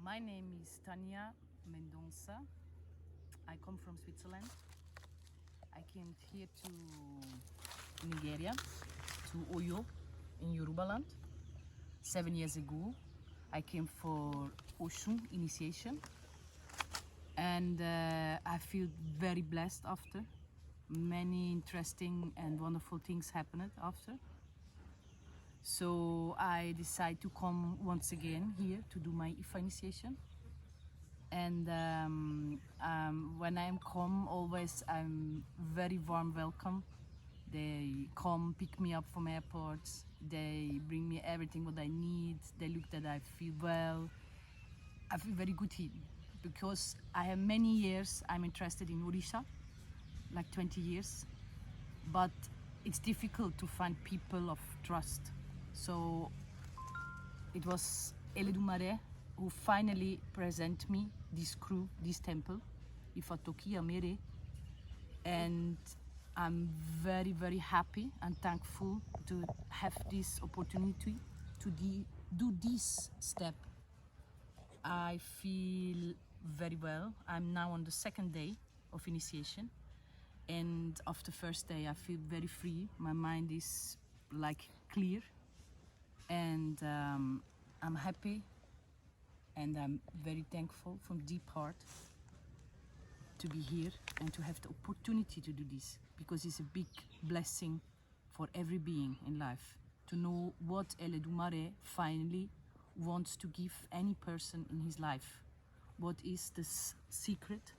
My name is Tania Mendonça. I come from Switzerland. I came here to Nigeria, to Oyo in Yorubaland. 7 years ago, I came for Oshun initiation, and I feel very blessed after. Many interesting and wonderful things happened after. So I decided to come once again here to do my IFA initiation. And when I come, always I'm very warm welcome. They come pick me up from airports. They bring me everything what I need. They look that I feel well. I feel very good here because I have many years. I'm interested in Orisha, like 20 years, but it's difficult to find people of trust. So it was Eledumare who finally present me this crew, this temple, Ifatoki Amere, and I'm very, very happy and thankful to have this opportunity to do this step. I feel very well. I'm now on the second day of initiation, and after the first day I feel very free. My mind is like clear, and I'm happy, and I'm very thankful from deep heart to be here and to have the opportunity to do this, because it's a big blessing for every being in life to know what Eledumare finally wants to give any person in his life. What is the secret,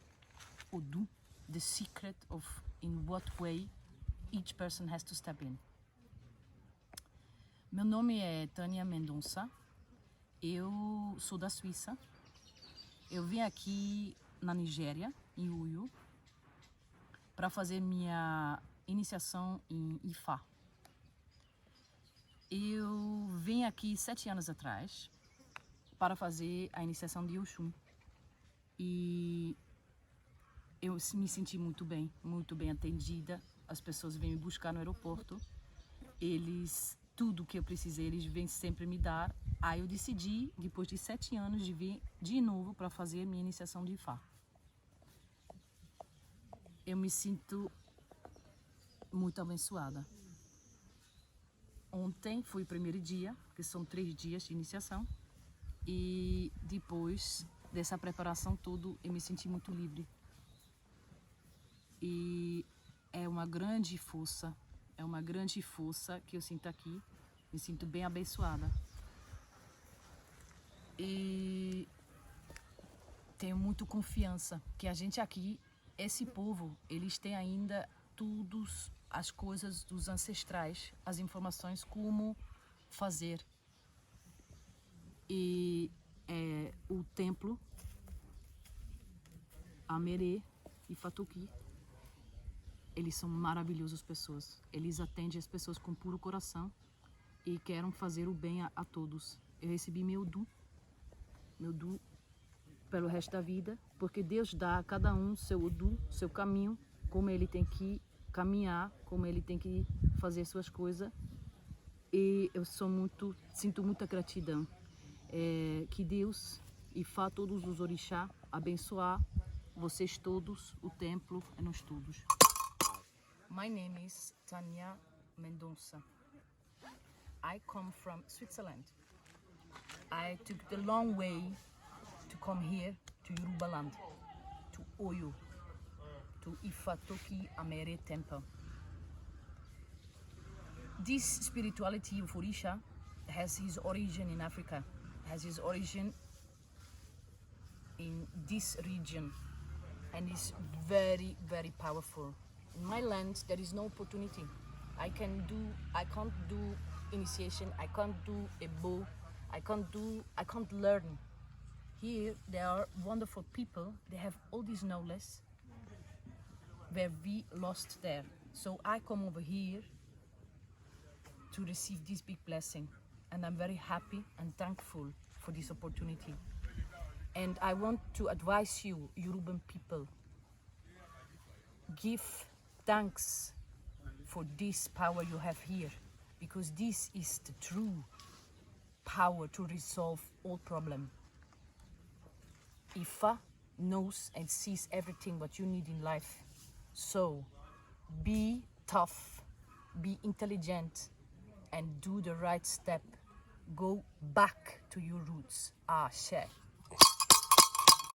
or do the secret of in what way each person has to step in. Meu nome é Tania Mendonça, eu sou da Suíça. Eu vim aqui na Nigéria, em Uyo, para fazer minha iniciação em Ifá. Eu vim aqui 7 anos atrás para fazer a iniciação de Oxum e eu me senti muito bem atendida. As pessoas vêm me buscar no aeroporto, tudo que eu precisei, eles vêm sempre me dar. Aí eu decidi, depois de 7 anos, de vir de novo para fazer minha iniciação de Ifá. Eu me sinto muito abençoada. Ontem foi o primeiro dia, que são 3 dias de iniciação, e depois dessa preparação toda eu me senti muito livre. E é uma grande força que eu sinto aqui, me sinto bem abençoada. E tenho muito confiança que a gente aqui, esse povo, eles têm ainda todas as coisas dos ancestrais, as informações como fazer. E o templo Amere e Fatoki, eles são maravilhosas pessoas. Eles atendem as pessoas com puro coração e querem fazer o bem a todos. Eu recebi meu du pelo resto da vida, porque Deus dá a cada um seu du, seu caminho, como ele tem que caminhar, como ele tem que fazer suas coisas. E eu sinto muita gratidão. Que Deus e Fá, todos os orixá, abençoar vocês todos, o templo e nós todos. My name is Tania Mendonça. I come from Switzerland. I took the long way to come here to Yorubaland, to Oyo, to Ifatoki Amere Temple. This spirituality of Orisha has his origin in Africa, has his origin in this region, and is very, very powerful. In my land, there is no opportunity. I can't do initiation, I can't do a bow, I can't learn. Here, there are wonderful people, they have all this knowledge where we lost there. So I come over here to receive this big blessing, and I'm very happy and thankful for this opportunity. And I want to advise you, Yoruban people, give thanks for this power you have here, because this is the true power to resolve all problems. Ifa knows and sees everything what you need in life. So be tough, be intelligent, and do the right step. Go back to your roots. Ashe.